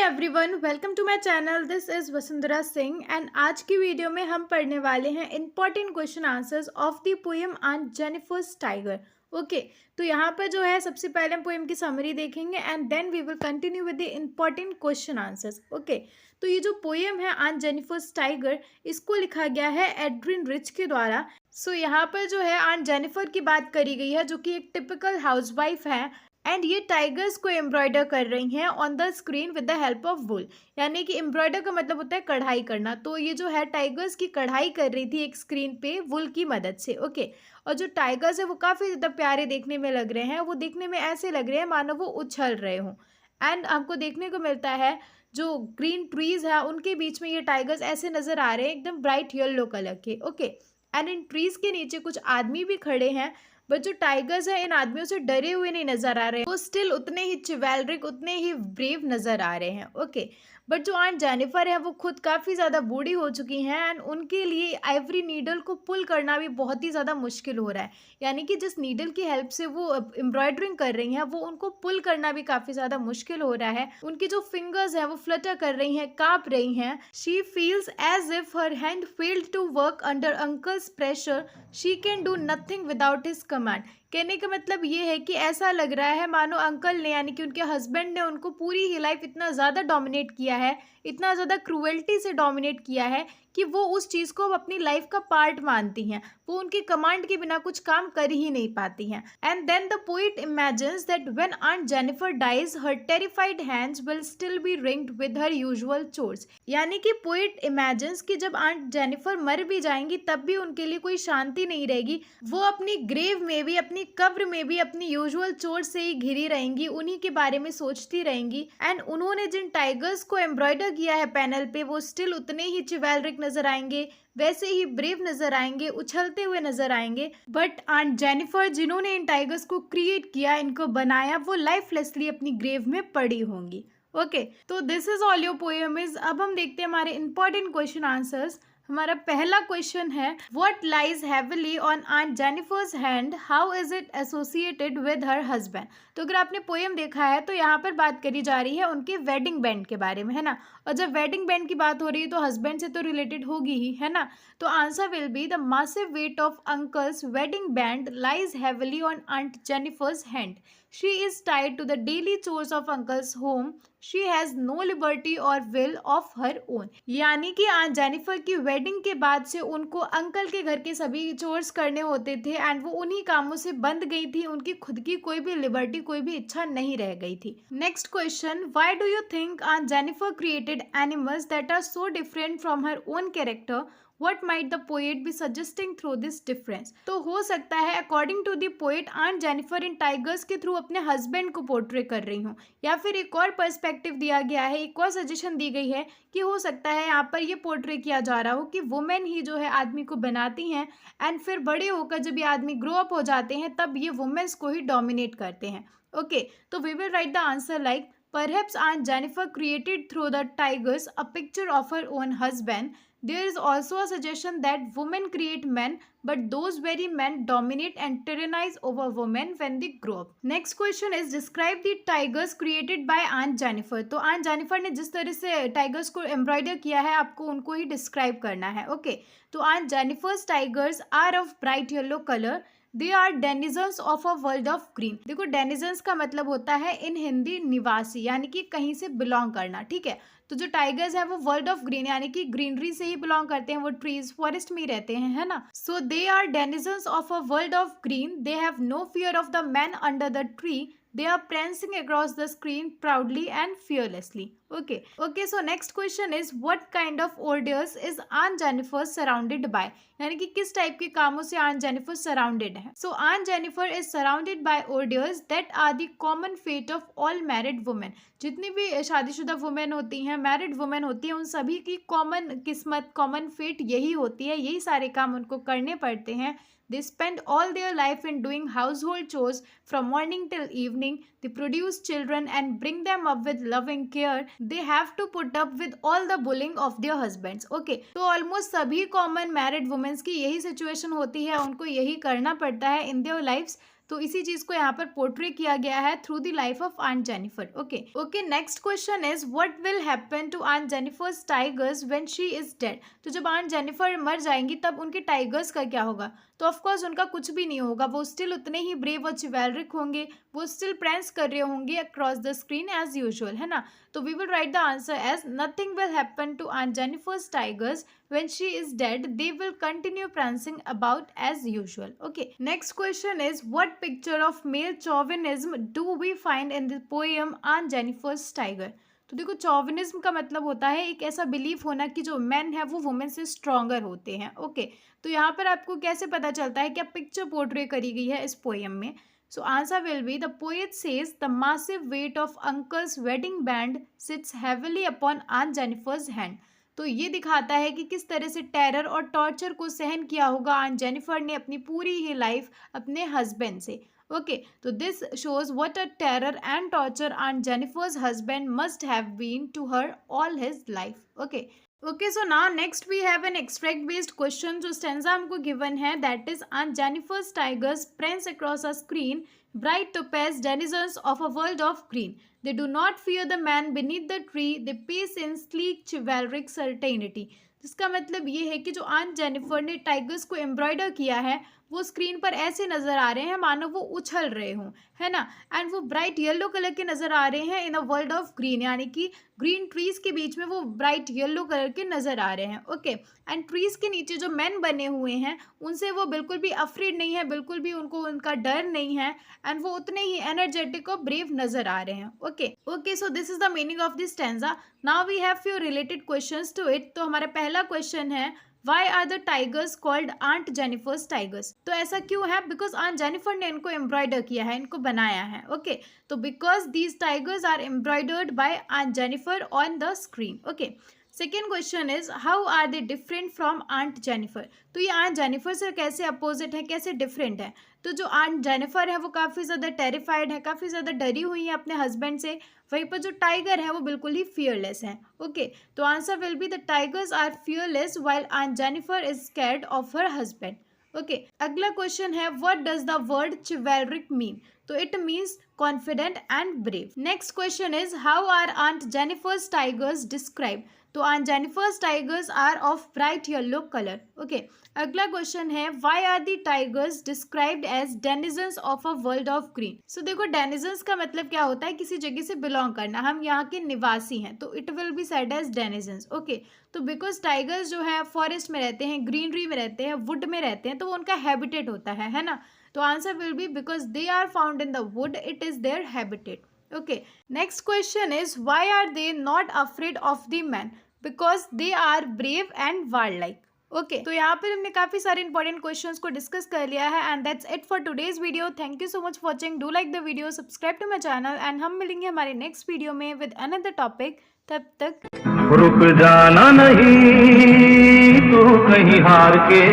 Everyone, welcome to my channel. This is Vasundhara Singh and आज की video में हम पढ़ने वाले हैं important question answers of the poem on Jennifer's tiger. Okay, तो यहाँ पर जो है सबसे पहले हम पोएम की समरी देखेंगे and then we will continue with the important question answers. Okay, तो ये जो पोएम है ऑन जेनिफर्स टाइगर, इसको लिखा गया है एड्रिन रिच के द्वारा। यहाँ पर जो है ऑन जेनिफर की बात करी गई है, जो कि एक टिपिकल हाउसवाइफ है एंड ये टाइगर्स को एम्ब्रॉयडर कर रही हैं on the screen with the help of wool. यानी कि एम्ब्रॉयडर का मतलब होता है कढ़ाई करना। तो ये जो है टाइगर्स की कढ़ाई कर रही थी एक स्क्रीन पे वुल की मदद से। ओके, और जो टाइगर्स है वो काफ़ी ज़्यादा प्यारे देखने में लग रहे हैं। वो देखने में ऐसे लग रहे हैं मानो वो उछल रहे हों। एंड हमको देखने को मिलता है जो ग्रीन ट्रीज़ है उनके बीच में ये टाइगर्स ऐसे नज़र आ रहे हैं, एकदम ब्राइट येलो कलर के। ओके, एंड इन ट्रीज़ के नीचे कुछ आदमी भी खड़े हैं, बट जो टाइगर्स हैं इन आदमियों से डरे हुए नहीं नजर आ रहे हैं। वो स्टिल उतने ही चिवैलरिक, उतने ही ब्रेव नजर आ रहे हैं। ओके, बट जो आंट जेनिफर है वो खुद काफ़ी ज़्यादा बूढ़ी हो चुकी हैं एंड उनके लिए आइवरी नीडल को पुल करना भी बहुत ही ज़्यादा मुश्किल हो रहा है। यानी कि जिस नीडल की हेल्प से वो एम्ब्रॉयडरिंग कर रही हैं वो उनको पुल करना भी काफ़ी ज़्यादा मुश्किल हो रहा है। उनकी जो फिंगर्स हैं वो फ्लटर कर रही हैं, काँप रही हैं। She feels as if her hand failed to work under uncle's pressure, she can do nothing without his command. कहने का मतलब ये है कि ऐसा लग रहा है मानो अंकल ने, यानी कि उनके हस्बैंड ने उनको पूरी ही लाइफ इतना ज़्यादा डोमिनेट किया है, इतना ज़्यादा क्रूएल्टी से डोमिनेट किया है कि वो उस चीज़ को अपनी लाइफ का पार्ट मानती हैं। वो उनकी कमांड के बिना कुछ काम कर ही नहीं पाती हैं। And then the poet imagines that when aunt Jennifer dies her terrified hands will still be ringed with her usual chores. यानी कि पोइट इमेजिन्स कि जब आंट जेनिफर मर भी जाएंगी तब भी उनके लिए कोई शांति नहीं रहेगी। वो अपनी ग्रेव में भी, अपनी कब्र में भी अपनी यूजुअल चोर्स से ही घिरी रहेंगी, उन्हीं के बारे में सोचती रहेंगी। एंड उन्होंने जिन टाइगर्स को एम्ब्रॉयडर किया है पैनल पे वो स्टिल उतने ही चिवैलरिक नजर आएंगे, वैसे ही ब्रेव नजर आएंगे, उछलते हुए नजर आएंगे। बट आंट जेनिफर जिन्होंने इन टाइगर्स को क्रिएट किया, इनको बनाया, वो लाइफलेसली अपनी ग्रेव में पड़ी होंगी। ओके, तो this is all your poem is. अब हम देखते हैं हमारे इंपॉर्टेंट क्वेश्चन आंसर्स। हमारा पहला क्वेश्चन है, what lies heavily on aunt Jennifer's hand, how is it associated with her husband. तो अगर आपने पोएम देखा है तो यहाँ पर बात करी जा रही है उनके वेडिंग बैंड के बारे में, है ना। और जब वेडिंग बैंड की बात हो रही है तो हस्बैंड से तो रिलेटेड होगी ही, है ना। तो answer will be the massive weight of uncle's wedding band lies heavily on aunt Jennifer's hand. She is tied to the daily chores of uncle's home. She has no liberty or will of her own. यानी कि aunt Jennifer की wedding के बाद से उनको uncle के घर के सभी चोर्स करने होते थे एंड वो उन्हीं कामों से बंध गई थी। उनकी खुद की कोई भी लिबर्टी, कोई भी इच्छा नहीं रह गई थी। Next question, why do you think aunt Jennifer created animals that are so different from her own character? What might the poet be suggesting through this difference? तो हो सकता है according to the poet aunt Jennifer in tigers के through अपने husband को portray कर रही हूँ, या फिर एक और पर्सपेक्टिव दिया गया है, एक और सजेशन दी गई है कि हो सकता है यहाँ पर ये पोर्ट्रे किया जा रहा हो कि वुमेन ही जो है आदमी को बनाती हैं एंड फिर बड़े होकर जब ये आदमी ग्रो अप हो जाते हैं तब ये वुमेन्स को ही डोमिनेट करते हैं। ओके, तो we will write the answer like, perhaps Aunt Jennifer created through the tigers a picture of her own husband. There is also a suggestion that women create men, but those very men dominate and tyrannize over women when they grow up. Next question is, describe the tigers created by Aunt Jennifer. तो Aunt Jennifer ने जिस तरह से tigers को embroider किया है आपको उनको ही describe करना है। Okay, तो Aunt Jennifer's tigers are of bright yellow color. They are denizens of a world of green. देखो, डेनिजन्स का मतलब होता है इन हिंदी निवासी, यानी कि कहीं से बिलोंग करना, ठीक है। तो जो टाइगर्स है वो वर्ल्ड ऑफ ग्रीन यानी कि ग्रीनरी से ही बिलोंग करते हैं, वो ट्रीज फॉरेस्ट में ही रहते हैं, है ना। So they are denizens of a world of green. They have no fear of the man under the tree. They are prancing across the screen proudly and fearlessly. Okay, so next question is, what kind of orders is Aunt Jennifer surrounded by? यानी कि किस type के कामों से Aunt Jennifer surrounded है। So Aunt Jennifer is surrounded by orders that are the common fate of all married women. जितनी भी शादीशुदा वुमेन होती हैं, मैरिड वुमेन होती हैं, उन सभी की कॉमन किस्मत, कॉमन फेट यही होती है, यही सारे काम उनको करने पड़ते हैं। They spend all their life in doing household chores from morning till evening. They produce children and bring them up with loving care. They have to put up with all the bullying of their husbands. Okay, तो almost सभी common married women की यही situation होती है, उनको यही करना पड़ता है in their lives. तो इसी चीज को यहाँ पर पोर्ट्रे किया गया है through the life of aunt Jennifer. Okay, next question is what will happen to aunt Jennifer's tigers when she is dead. तो जब आंट जेनिफर मर जाएंगी तब उनके टाइगर्स का क्या होगा? तो ऑफकोर्स उनका कुछ भी नहीं होगा, वो स्टिल उतने ही ब्रेव और चिवैलरिक होंगे, वो स्टिल प्रेंस कर रहे होंगे across the screen as usual, है ना। तो we will write the answer as nothing will happen to aunt Jennifer's tigers when she is dead, they will continue prancing about as usual. Okay, next question is what picture of male chauvinism do we find in the poem Aunt Jennifer's Tiger? तो देखो, चौविनिज्म का मतलब होता है एक ऐसा belief होना कि जो मैन है वो वुमेन से स्ट्रॉन्गर होते हैं। ओके, तो यहाँ पर आपको कैसे पता चलता है क्या पिक्चर पोर्ट्रे करी गई है इस पोएम में? So answer will be the poet says the massive weight of uncle's wedding band sits heavily upon Aunt Jennifer's hand. तो ये दिखाता है कि किस तरह से टेरर और टॉर्चर को सहन किया होगा आंट जेनिफर ने अपनी पूरी ही लाइफ अपने हस्बैंड से। ओके, तो this shows what a terror and torture aunt Jennifer's husband must have been to her all his life. Okay, so now next we have an extract based question जो stanza हमको given है, that is aunt Jennifer's tigers prance across a screen bright topaz denizens of a world of green. They do not fear the man beneath the tree. They pace in sleek chivalric certainty. जिसका मतलब ये है कि जो aunt Jennifer ने tigers को embroider किया है वो स्क्रीन पर ऐसे नजर आ रहे हैं मानो वो उछल रहे हों, है ना। एंड वो ब्राइट येलो कलर के नजर आ रहे हैं इन अ वर्ल्ड ऑफ ग्रीन, यानी कि ग्रीन ट्रीज के बीच में वो ब्राइट येलो कलर के नजर आ रहे हैं। ओके, एंड ट्रीज के नीचे जो मैन बने हुए हैं उनसे वो बिल्कुल भी अफ्रेड नहीं है, बिल्कुल भी उनको उनका डर नहीं है, एंड वो उतने ही एनर्जेटिक और ब्रेव नजर आ रहे हैं। Okay, so this is the meaning of this stanza. Now we have few related questions to it. तो हमारा पहला क्वेश्चन है why are the tigers called aunt Jennifer's tigers. तो ऐसा क्यों है? बिकॉज आंट जेनिफर ने इनको एम्ब्रॉयडर किया है, इनको बनाया है। ओके, तो because these tigers are embroidered by aunt Jennifer on the screen. Okay, second question is how are they different from aunt Jennifer. तो ये आंट जेनिफर से कैसे अपोजिट है, कैसे डिफरेंट है? तो जो आंट जेनिफर है वो काफ़ी ज़्यादा टेरिफाइड है, काफ़ी ज़्यादा डरी हुई है अपने हस्बैंड से, वहीं पर जो टाइगर है वो बिल्कुल ही फियरलेस है। ओके, तो answer will be the tigers are fearless while aunt Jennifer is scared of her husband. Okay, अगला क्वेश्चन है what does the word chivalric mean. तो it means confident and brave. Next question is how are aunt Jennifer's tigers describe. तो aunt Jennifer's tigers are of bright yellow colour. Okay, अगला question है why are the tigers described as denizens of a world of green. So देखो, denizens का मतलब क्या होता है? किसी जगह से बिलोंग करना, हम यहाँ के निवासी हैं, तो it will be said as denizens. Okay, तो बिकॉज टाइगर्स जो है फॉरेस्ट में रहते हैं, ग्रीनरी में रहते हैं, वुड में रहते हैं, तो वो उनका हैबिटेट होता है ना। तो answer will be because they are found in the wood, it is their habitat. Okay, next question is why are they not afraid of the man. Because they are brave and warlike. Okay, तो यहाँ पर हमने काफी सारे important questions को discuss कर लिया है and that's it for today's video. Thank you so much for watching, do like the video, subscribe to my channel and हम मिलेंगे हमारे नेक्स्ट वीडियो में विद अनदर टॉपिक। तब तक रुक जाना नहीं तू कहीं हार के।